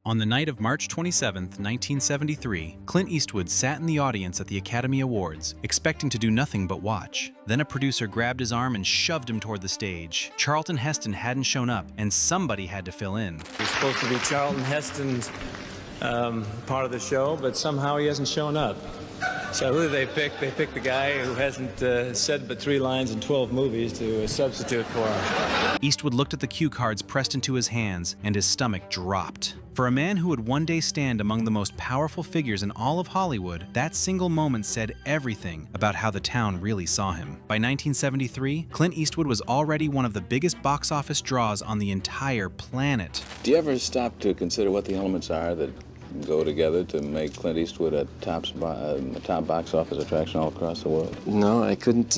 On the night of March 27, 1973, Clint Eastwood sat in the audience at the Academy Awards, expecting to do nothing but watch. Then a producer grabbed his arm and shoved him toward the stage. Charlton Heston hadn't shown up, and somebody had to fill in. He's supposed to be Charlton Heston's part of the show, but somehow he hasn't shown up. So who did they pick? They picked the guy who hasn't said but 3 lines in 12 movies to substitute for him. Eastwood looked at the cue cards pressed into his hands, and his stomach dropped. For a man who would one day stand among the most powerful figures in all of Hollywood, that single moment said everything about how the town really saw him. By 1973, Clint Eastwood was already one of the biggest box office draws on the entire planet. Do you ever stop to consider what the elements are that go together to make Clint Eastwood a top box office attraction all across the world? No, I couldn't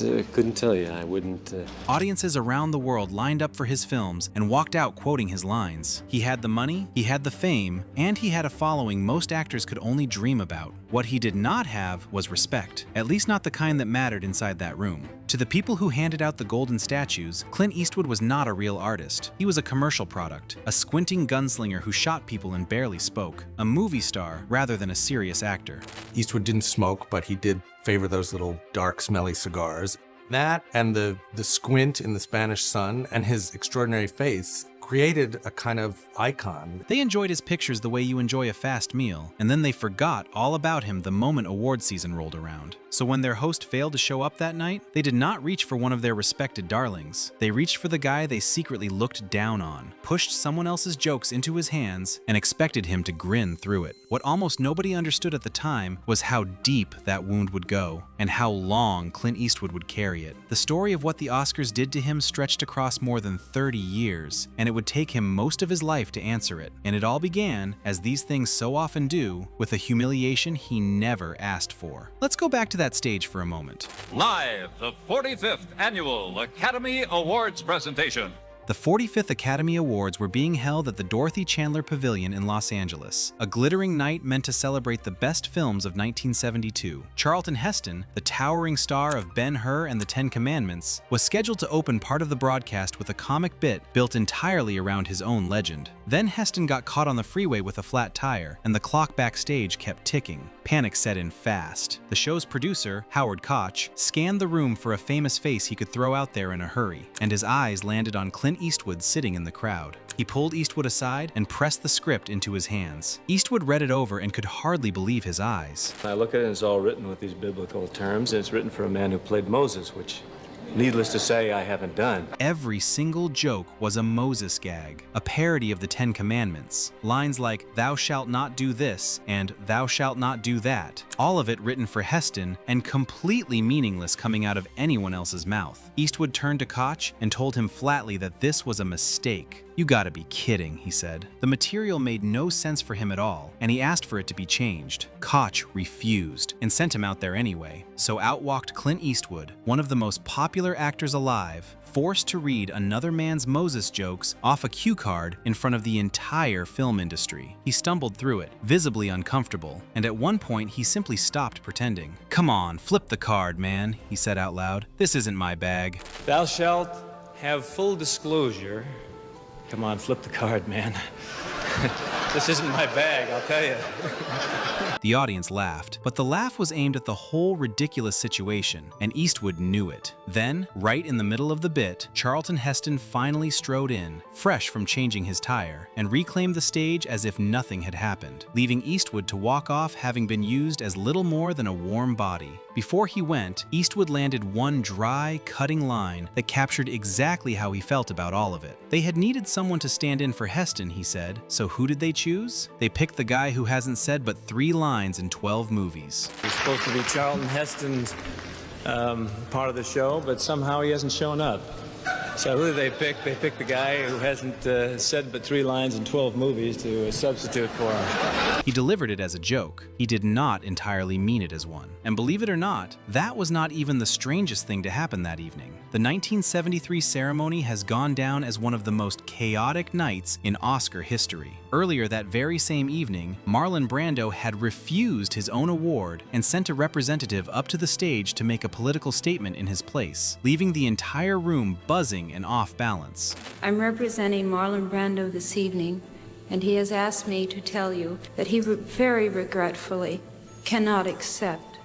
tell you. I wouldn't. Audiences around the world lined up for his films and walked out quoting his lines. He had the money, he had the fame, and he had a following most actors could only dream about. What he did not have was respect, at least not the kind that mattered inside that room. To the people who handed out the golden statues, Clint Eastwood was not a real artist. He was a commercial product, a squinting gunslinger who shot people and barely spoke, a movie star rather than a serious actor. Eastwood didn't smoke, but he did favor those little dark, smelly cigars. That and the squint in the Spanish sun and his extraordinary face created a kind of icon. They enjoyed his pictures the way you enjoy a fast meal, and then they forgot all about him the moment award season rolled around. So when their host failed to show up that night, they did not reach for one of their respected darlings. They reached for the guy they secretly looked down on, pushed someone else's jokes into his hands, and expected him to grin through it. What almost nobody understood at the time was how deep that wound would go, and how long Clint Eastwood would carry it. The story of what the Oscars did to him stretched across more than 30 years, and it would take him most of his life to answer it. And it all began, as these things so often do, with a humiliation he never asked for. Let's go back to that stage for a moment. Live, the 45th Annual Academy Awards presentation. The 45th Academy Awards were being held at the Dorothy Chandler Pavilion in Los Angeles, a glittering night meant to celebrate the best films of 1972. Charlton Heston, the towering star of Ben-Hur and the Ten Commandments, was scheduled to open part of the broadcast with a comic bit built entirely around his own legend. Then Heston got caught on the freeway with a flat tire, and the clock backstage kept ticking. Panic set in fast. The show's producer, Howard Koch, scanned the room for a famous face he could throw out there in a hurry, and his eyes landed on Clint Eastwood sitting in the crowd. He pulled Eastwood aside and pressed the script into his hands. Eastwood read it over and could hardly believe his eyes. I look at it and it's all written with these biblical terms, and it's written for a man who played Moses, which, needless to say, I haven't done. Every single joke was a Moses gag, a parody of the Ten Commandments. Lines like, "Thou shalt not do this," and "Thou shalt not do that." All of it written for Heston and completely meaningless coming out of anyone else's mouth. Eastwood turned to Koch and told him flatly that this was a mistake. "You gotta be kidding," he said. The material made no sense for him at all, and he asked for it to be changed. Koch refused and sent him out there anyway. So out walked Clint Eastwood, one of the most popular actors alive, forced to read another man's Moses jokes off a cue card in front of the entire film industry. He stumbled through it, visibly uncomfortable, and at one point he simply stopped pretending. "Come on, flip the card, man," he said out loud. "This isn't my bag." Thou shalt have full disclosure. Come on, flip the card, man. This isn't my bag, I'll tell you. The audience laughed, but the laugh was aimed at the whole ridiculous situation, and Eastwood knew it. Then, right in the middle of the bit, Charlton Heston finally strode in, fresh from changing his tire, and reclaimed the stage as if nothing had happened, leaving Eastwood to walk off having been used as little more than a warm body. Before he went, Eastwood landed one dry, cutting line that captured exactly how he felt about all of it. They had needed someone to stand in for Heston, he said, so who did they choose? They picked the guy who hasn't said but 3 lines in 12 movies. He's supposed to be Charlton Heston's part of the show, but somehow he hasn't shown up. So who did they pick? They picked the guy who hasn't said but 3 lines in 12 movies to substitute for him. He delivered it as a joke. He did not entirely mean it as one. And believe it or not, that was not even the strangest thing to happen that evening. The 1973 ceremony has gone down as one of the most chaotic nights in Oscar history. Earlier that very same evening, Marlon Brando had refused his own award and sent a representative up to the stage to make a political statement in his place, leaving the entire room buzzing and off balance. I'm representing Marlon Brando this evening, and he has asked me to tell you that he very regretfully cannot accept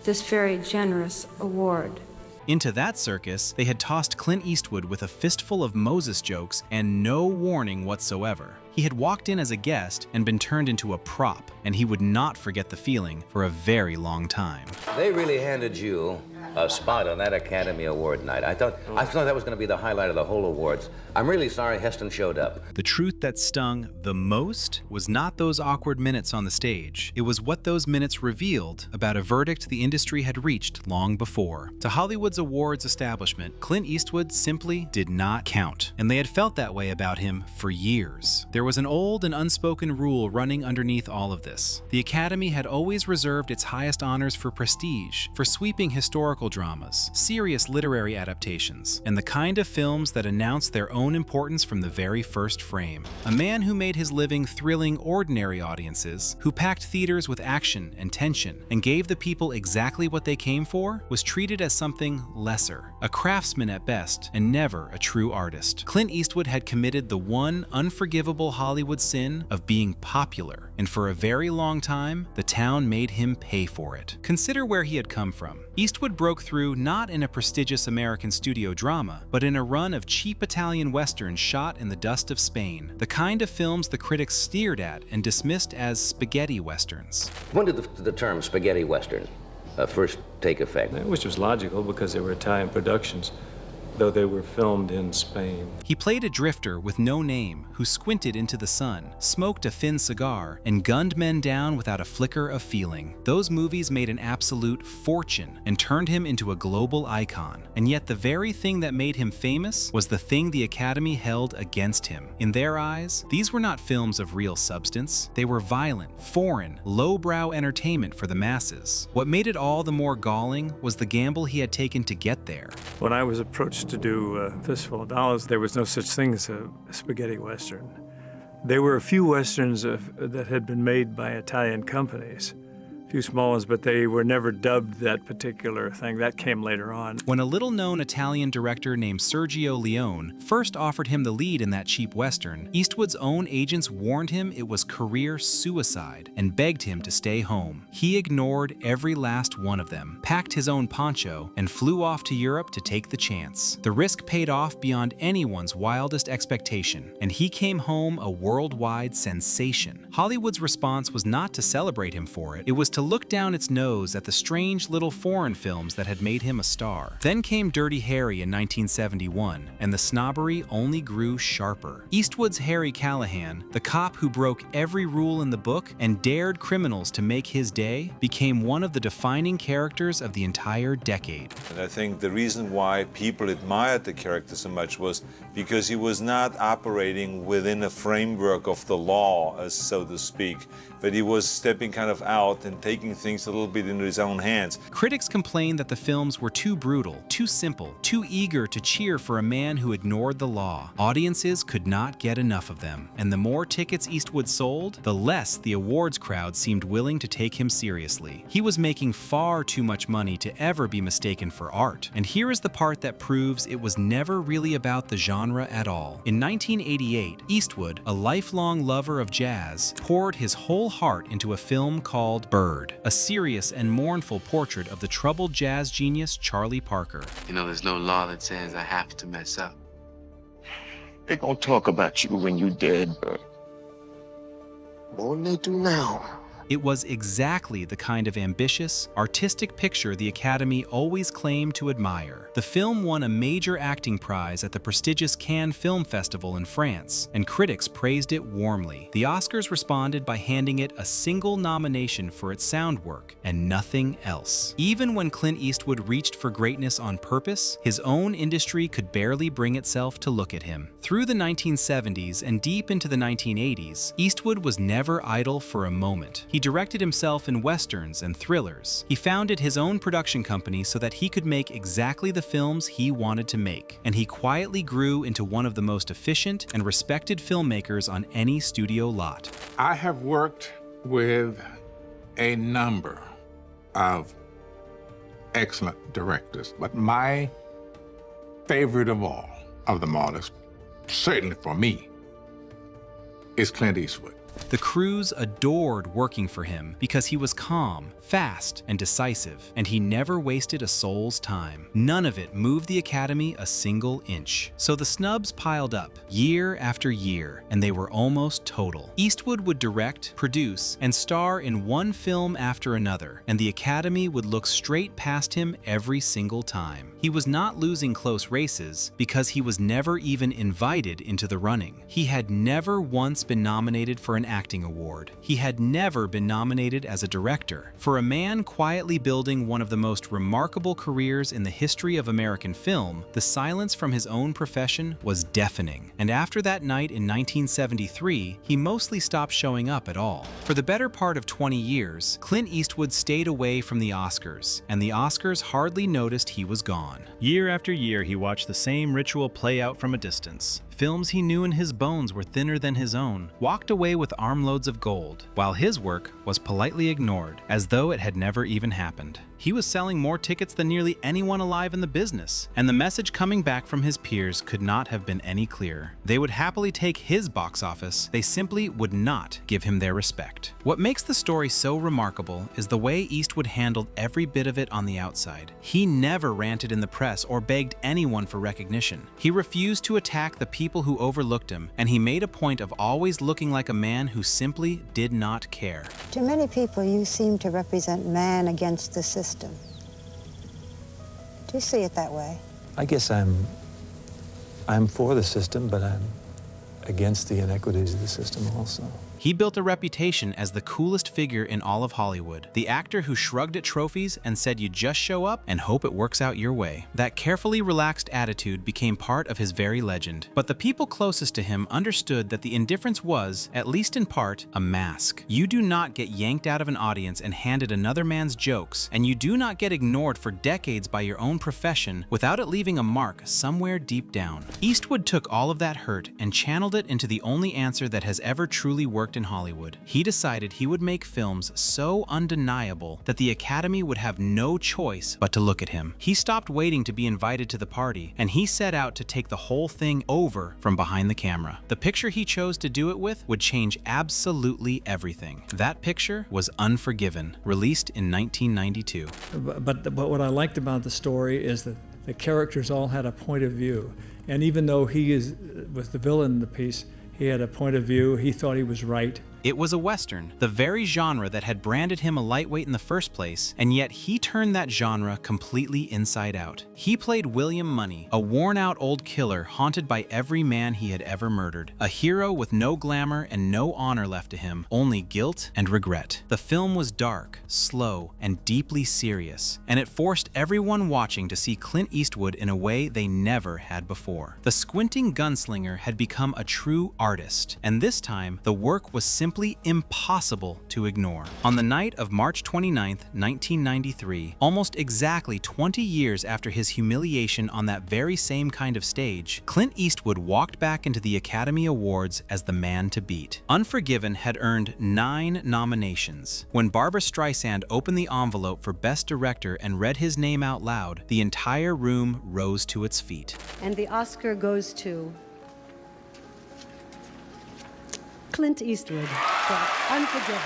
this very generous award. Into that circus, they had tossed Clint Eastwood with a fistful of Moses jokes and no warning whatsoever. He had walked in as a guest and been turned into a prop, and he would not forget the feeling for a very long time. They really handed you a spot on that Academy Award night. I thought that was going to be the highlight of the whole awards. I'm really sorry Heston showed up. The truth that stung the most was not those awkward minutes on the stage. It was what those minutes revealed about a verdict the industry had reached long before. To Hollywood's awards establishment, Clint Eastwood simply did not count, and they had felt that way about him for years. There was an old and unspoken rule running underneath all of this. The Academy had always reserved its highest honors for prestige, for sweeping historical dramas, serious literary adaptations, and the kind of films that announced their own importance from the very first frame. A man who made his living thrilling ordinary audiences, who packed theaters with action and tension, and gave the people exactly what they came for, was treated as something lesser, a craftsman at best, and never a true artist. Clint Eastwood had committed the one unforgivable Hollywood sin of being popular, and for a very long time, the town made him pay for it. Consider where he had come from. Eastwood broke through not in a prestigious American studio drama, but in a run of cheap Italian westerns shot in the dust of Spain, the kind of films the critics sneered at and dismissed as spaghetti westerns. When did the term spaghetti western first take effect? Which was logical because they were Italian productions, though they were filmed in Spain. He played a drifter with no name who squinted into the sun, smoked a thin cigar, and gunned men down without a flicker of feeling. Those movies made an absolute fortune and turned him into a global icon. And yet the very thing that made him famous was the thing the Academy held against him. In their eyes, these were not films of real substance. They were violent, foreign, lowbrow entertainment for the masses. What made it all the more galling was the gamble he had taken to get there. When I was approached to do a Fistful of Dollars, there was no such thing as a spaghetti western. There were a few westerns that had been made by Italian companies, a few small ones, but they were never dubbed that particular thing. That came later on. When a little-known Italian director named Sergio Leone first offered him the lead in that cheap western, Eastwood's own agents warned him it was career suicide and begged him to stay home. He ignored every last one of them, packed his own poncho, and flew off to Europe to take the chance. The risk paid off beyond anyone's wildest expectation, and he came home a worldwide sensation. Hollywood's response was not to celebrate him for it, it was to look down its nose at the strange little foreign films that had made him a star. Then came Dirty Harry in 1971, and the snobbery only grew sharper. Eastwood's Harry Callahan, the cop who broke every rule in the book and dared criminals to make his day, became one of the defining characters of the entire decade. And I think the reason why people admired the character so much was because he was not operating within a framework of the law, so to speak, but he was stepping kind of out and taking things a little bit into his own hands. Critics complained that the films were too brutal, too simple, too eager to cheer for a man who ignored the law. Audiences could not get enough of them, and the more tickets Eastwood sold, the less the awards crowd seemed willing to take him seriously. He was making far too much money to ever be mistaken for art, and here is the part that proves it was never really about the genre at all. In 1988, Eastwood, a lifelong lover of jazz, poured his whole heart into a film called Bird, a serious and mournful portrait of the troubled jazz genius Charlie Parker. You know, there's no law that says I have to mess up. They gonna talk about you when you dead, bro. More than they do now. It was exactly the kind of ambitious, artistic picture the Academy always claimed to admire. The film won a major acting prize at the prestigious Cannes Film Festival in France, and critics praised it warmly. The Oscars responded by handing it a single nomination for its sound work, and nothing else. Even when Clint Eastwood reached for greatness on purpose, his own industry could barely bring itself to look at him. Through the 1970s and deep into the 1980s, Eastwood was never idle for a moment. He directed himself in westerns and thrillers. He founded his own production company so that he could make exactly the films he wanted to make, and he quietly grew into one of the most efficient and respected filmmakers on any studio lot. I have worked with a number of excellent directors, but my favorite of them all is certainly for me, is Clint Eastwood. The crews adored working for him because he was calm, fast, and decisive, and he never wasted a soul's time. None of it moved the Academy a single inch. So the snubs piled up, year after year, and they were almost total. Eastwood would direct, produce, and star in one film after another, and the Academy would look straight past him every single time. He was not losing close races because he was never even invited into the running. He had never once been nominated for an acting award. He had never been nominated as a director. For a man quietly building one of the most remarkable careers in the history of American film, the silence from his own profession was deafening. And after that night in 1973, he mostly stopped showing up at all. For the better part of 20 years, Clint Eastwood stayed away from the Oscars, and the Oscars hardly noticed he was gone. Year after year, he watched the same ritual play out from a distance. Films he knew in his bones were thinner than his own, walked away with armloads of gold, while his work was politely ignored, as though it had never even happened. He was selling more tickets than nearly anyone alive in the business, and the message coming back from his peers could not have been any clearer. They would happily take his box office, they simply would not give him their respect. What makes the story so remarkable is the way Eastwood handled every bit of it on the outside. He never ranted in the press or begged anyone for recognition. He refused to attack the people who overlooked him, and he made a point of always looking like a man who simply did not care. To many people, you seem to represent man against the system. Do you see it that way? I guess I'm for the system, but I'm against the inequities of the system also. He built a reputation as the coolest figure in all of Hollywood, the actor who shrugged at trophies and said you just show up and hope it works out your way. That carefully relaxed attitude became part of his very legend. But the people closest to him understood that the indifference was, at least in part, a mask. You do not get yanked out of an audience and handed another man's jokes, and you do not get ignored for decades by your own profession without it leaving a mark somewhere deep down. Eastwood took all of that hurt and channeled it into the only answer that has ever truly worked in Hollywood. He decided he would make films so undeniable that the Academy would have no choice but to look at him. He stopped waiting to be invited to the party, and he set out to take the whole thing over from behind the camera. The picture he chose to do it with would change absolutely everything. That picture was Unforgiven, released in 1992. But what I liked about the story is that the characters all had a point of view. And even though he was the villain in the piece, he had a point of view. He thought he was right. It was a Western, the very genre that had branded him a lightweight in the first place, and yet he turned that genre completely inside out. He played William Money, a worn-out old killer haunted by every man he had ever murdered. A hero with no glamour and no honor left to him, only guilt and regret. The film was dark, slow, and deeply serious, and it forced everyone watching to see Clint Eastwood in a way they never had before. The squinting gunslinger had become a true artist, and this time the work was simply impossible to ignore. On the night of March 29, 1993, almost exactly 20 years after his humiliation on that very same kind of stage, Clint Eastwood walked back into the Academy Awards as the man to beat. Unforgiven had earned 9 nominations. When Barbra Streisand opened the envelope for Best Director and read his name out loud, the entire room rose to its feet. And the Oscar goes to Clint Eastwood for Unforgiven.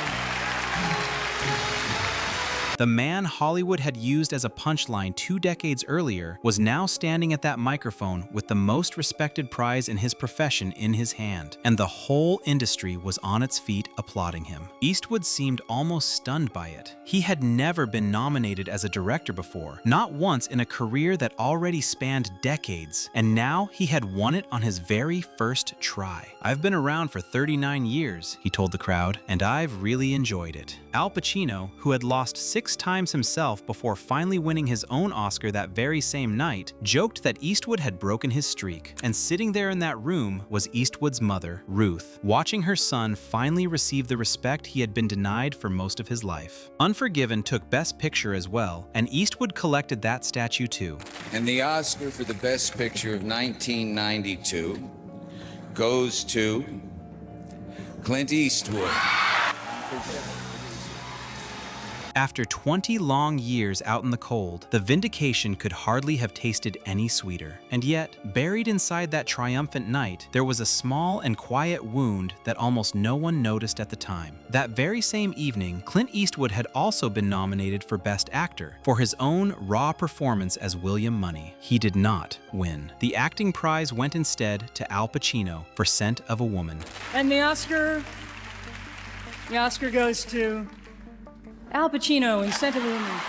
The man Hollywood had used as a punchline 2 decades earlier was now standing at that microphone with the most respected prize in his profession in his hand, and the whole industry was on its feet applauding him. Eastwood seemed almost stunned by it. He had never been nominated as a director before, not once in a career that already spanned decades, and now he had won it on his very first try. "I've been around for 39 years, he told the crowd, and I've really enjoyed it. Al Pacino, who had lost 6 times himself before finally winning his own Oscar that very same night, joked that Eastwood had broken his streak. And sitting there in that room was Eastwood's mother, Ruth, watching her son finally receive the respect he had been denied for most of his life. Unforgiven took Best Picture as well, and Eastwood collected that statue too. And the Oscar for the Best Picture of 1992 goes to Clint Eastwood. After 20 long years out in the cold, the Vindication could hardly have tasted any sweeter. And yet, buried inside that triumphant night, there was a small and quiet wound that almost no one noticed at the time. That very same evening, Clint Eastwood had also been nominated for Best Actor for his own raw performance as William Money. He did not win. The acting prize went instead to Al Pacino for Scent of a Woman. And the Oscar goes to Al Pacino in Scent of a Woman.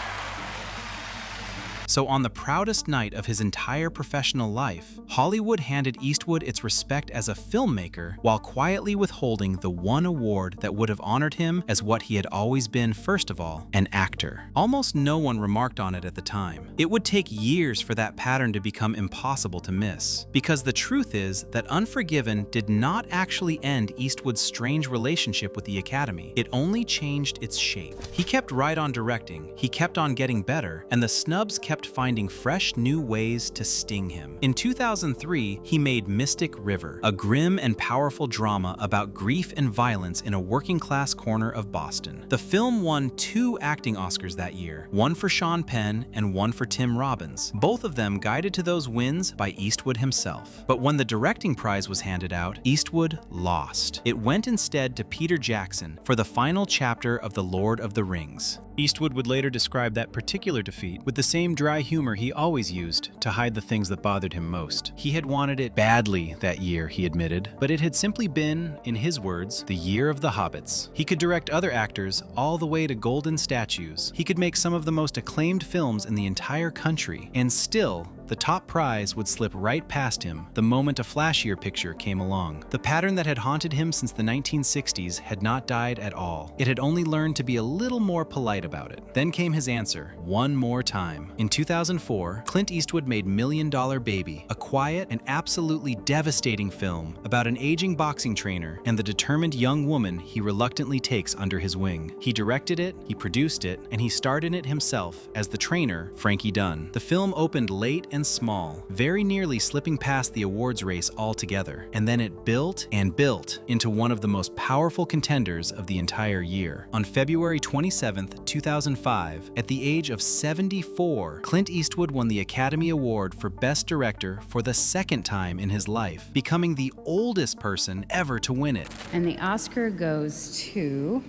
So on the proudest night of his entire professional life, Hollywood handed Eastwood its respect as a filmmaker while quietly withholding the one award that would have honored him as what he had always been, first of all, an actor. Almost no one remarked on it at the time. It would take years for that pattern to become impossible to miss, because the truth is that Unforgiven did not actually end Eastwood's strange relationship with the Academy. It only changed its shape. He kept right on directing, he kept on getting better, and the snubs kept finding fresh new ways to sting him. In 2003, he made Mystic River, a grim and powerful drama about grief and violence in a working-class corner of Boston. The film won 2 acting Oscars that year, one for Sean Penn and one for Tim Robbins, both of them guided to those wins by Eastwood himself. But when the directing prize was handed out, Eastwood lost. It went instead to Peter Jackson for the final chapter of The Lord of the Rings. Eastwood would later describe that particular defeat with the same dry humor he always used to hide the things that bothered him most. He had wanted it badly that year, he admitted, but it had simply been, in his words, the year of the hobbits. He could direct other actors all the way to golden statues. He could make some of the most acclaimed films in the entire country, and still, the top prize would slip right past him the moment a flashier picture came along. The pattern that had haunted him since the 1960s had not died at all. It had only learned to be a little more polite about it. Then came his answer, one more time. In 2004, Clint Eastwood made $1 Million Baby, a quiet and absolutely devastating film about an aging boxing trainer and the determined young woman he reluctantly takes under his wing. He directed it, he produced it, and he starred in it himself as the trainer, Frankie Dunn. The film opened late and small, very nearly slipping past the awards race altogether, and then it built and built into one of the most powerful contenders of the entire year. On February 27, 2005, at the age of 74, Clint Eastwood won the Academy Award for Best Director for the second time in his life, becoming the oldest person ever to win it. And the Oscar goes to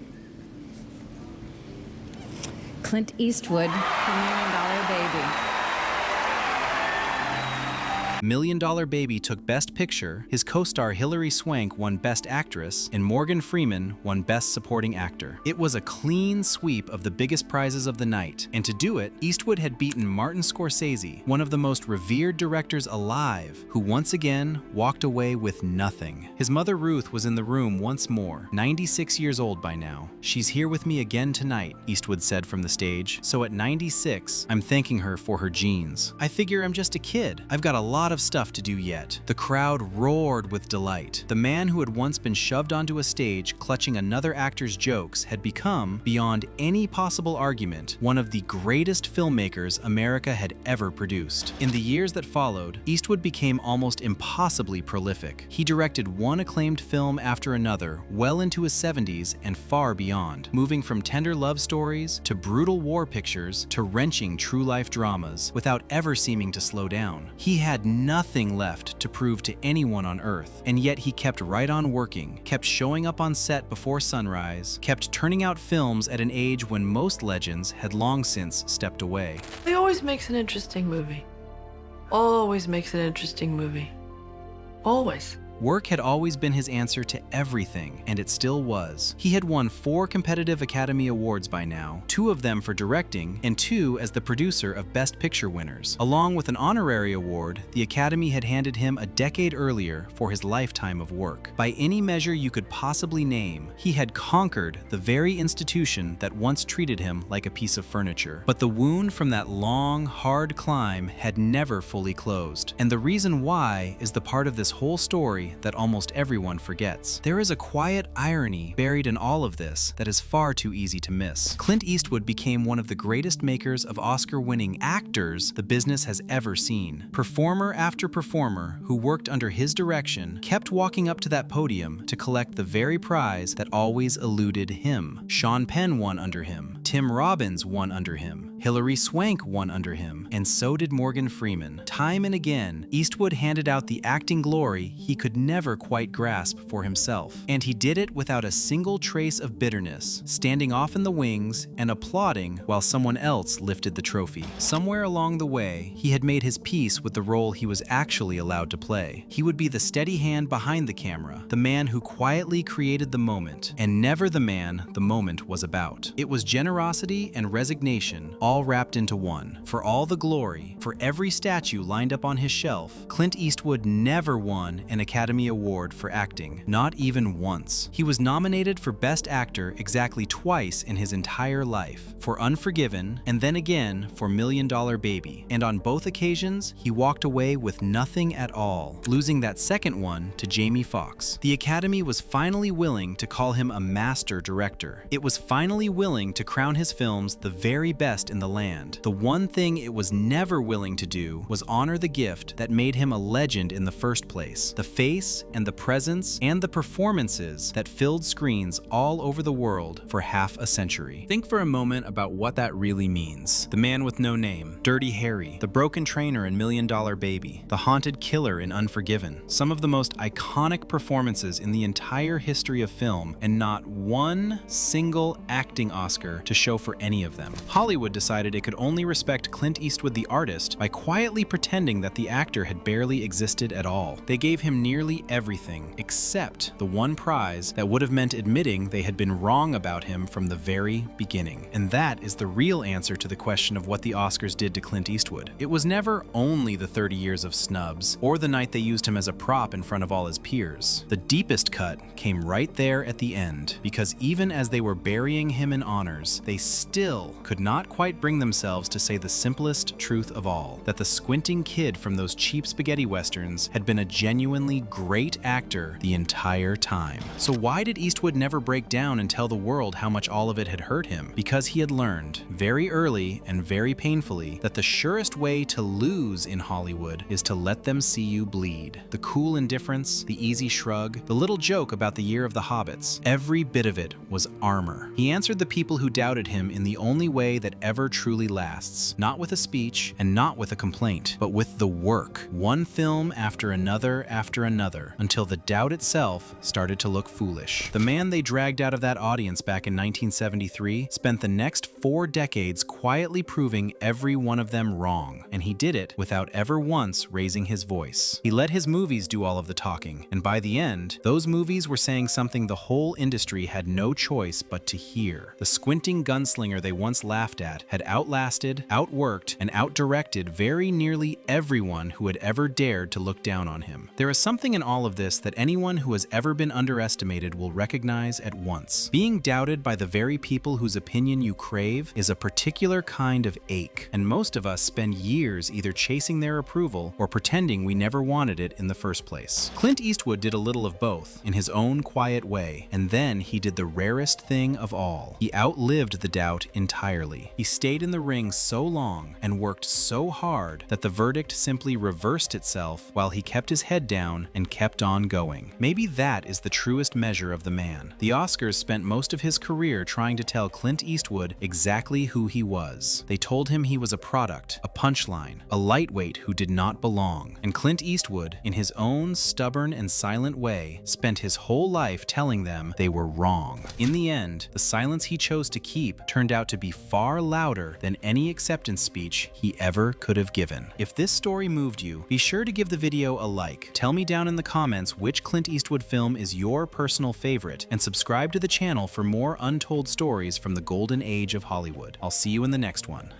Clint Eastwood for $1 Million Baby. $1 Million Baby took Best Picture, his co-star Hilary Swank won Best Actress, and Morgan Freeman won Best Supporting Actor. It was a clean sweep of the biggest prizes of the night, and to do it, Eastwood had beaten Martin Scorsese, one of the most revered directors alive, who once again walked away with nothing. His mother Ruth was in the room once more, 96 years old by now. "She's here with me again tonight," Eastwood said from the stage, "so at 96, I'm thanking her for her genes. I figure I'm just a kid. I've got a lot of stuff to do yet." The crowd roared with delight. The man who had once been shoved onto a stage clutching another actor's jokes had become, beyond any possible argument, one of the greatest filmmakers America had ever produced. In the years that followed, Eastwood became almost impossibly prolific. He directed one acclaimed film after another well into his 70s and far beyond, moving from tender love stories to brutal war pictures to wrenching true-life dramas without ever seeming to slow down. He had nothing left to prove to anyone on Earth, and yet he kept right on working, kept showing up on set before sunrise, kept turning out films at an age when most legends had long since stepped away. He always makes an interesting movie. Always makes an interesting movie. Always. Work had always been his answer to everything, and it still was. He had won 4 competitive Academy Awards by now, 2 of them for directing, and 2 as the producer of Best Picture winners. Along with an honorary award, the Academy had handed him a decade earlier for his lifetime of work. By any measure you could possibly name, he had conquered the very institution that once treated him like a piece of furniture. But the wound from that long, hard climb had never fully closed. And the reason why is the part of this whole story that almost everyone forgets. There is a quiet irony buried in all of this that is far too easy to miss. Clint Eastwood became one of the greatest makers of Oscar-winning actors the business has ever seen. Performer after performer who worked under his direction kept walking up to that podium to collect the very prize that always eluded him. Sean Penn won under him. Tim Robbins won under him. Hilary Swank won under him. And so did Morgan Freeman. Time and again, Eastwood handed out the acting glory he could never quite grasp for himself. And he did it without a single trace of bitterness, standing off in the wings and applauding while someone else lifted the trophy. Somewhere along the way, he had made his peace with the role he was actually allowed to play. He would be the steady hand behind the camera, the man who quietly created the moment, and never the man the moment was about. It was generosity and resignation all wrapped into one. For all the glory, for every statue lined up on his shelf, Clint Eastwood never won an Academy Award for acting, not even once. He was nominated for Best Actor exactly twice in his entire life, for Unforgiven and then again for $1 Million Baby, and on both occasions he walked away with nothing at all, losing that second one to Jamie Foxx. The Academy was finally willing to call him a master director. It was finally willing to crown his films the very best in the land. The one thing it was never willing to do was honor the gift that made him a legend in the first place, the face and the presence and the performances that filled screens all over the world for half a century. Think for a moment about what that really means. The man with no name, Dirty Harry, the broken trainer in $1 Million Baby, the haunted killer in Unforgiven, some of the most iconic performances in the entire history of film, and not one single acting Oscar to show for any of them. Hollywood decided it could only respect Clint Eastwood the artist by quietly pretending that the actor had barely existed at all. They gave him nearly everything, except the one prize that would have meant admitting they had been wrong about him from the very beginning. And that is the real answer to the question of what the Oscars did to Clint Eastwood. It was never only the 30 years of snubs, or the night they used him as a prop in front of all his peers. The deepest cut came right there at the end, because even as they were burying him in honors, they still could not quite bring themselves to say the simplest truth of all, that the squinting kid from those cheap spaghetti westerns had been a genuinely great actor the entire time. So why did Eastwood never break down and tell the world how much all of it had hurt him? Because he had learned, very early and very painfully, that the surest way to lose in Hollywood is to let them see you bleed. The cool indifference, the easy shrug, the little joke about the year of the hobbits, every bit of it was armor. He answered the people who doubted him in the only way that ever truly lasts, not with a speech and not with a complaint, but with the work, one film after another, until the doubt itself started to look foolish. The man they dragged out of that audience back in 1973 spent the next 4 decades quietly proving every one of them wrong, and he did it without ever once raising his voice. He let his movies do all of the talking, and by the end, those movies were saying something the whole industry had no choice but to hear. The squinting gunslinger they once laughed at had outlasted, outworked, and outdirected very nearly everyone who had ever dared to look down on him. There is something in all of this that anyone who has ever been underestimated will recognize at once. Being doubted by the very people whose opinion you crave is a particular kind of ache, and most of us spend years either chasing their approval or pretending we never wanted it in the first place. Clint Eastwood did a little of both in his own quiet way, and then he did the rarest thing of all. He outlived the doubt entirely. He stayed in the ring so long and worked so hard that the verdict simply reversed itself while he kept his head down and kept on going. Maybe that is the truest measure of the man. The Oscars spent most of his career trying to tell Clint Eastwood exactly who he was. They told him he was a product, a punchline, a lightweight who did not belong. And Clint Eastwood, in his own stubborn and silent way, spent his whole life telling them they were wrong. In the end, the silence he chose to keep turned out to be far louder than any acceptance speech he ever could have given. If this story moved you, be sure to give the video a like. Tell me down in the comments which Clint Eastwood film is your personal favorite, and subscribe to the channel for more untold stories from the golden age of Hollywood. I'll see you in the next one.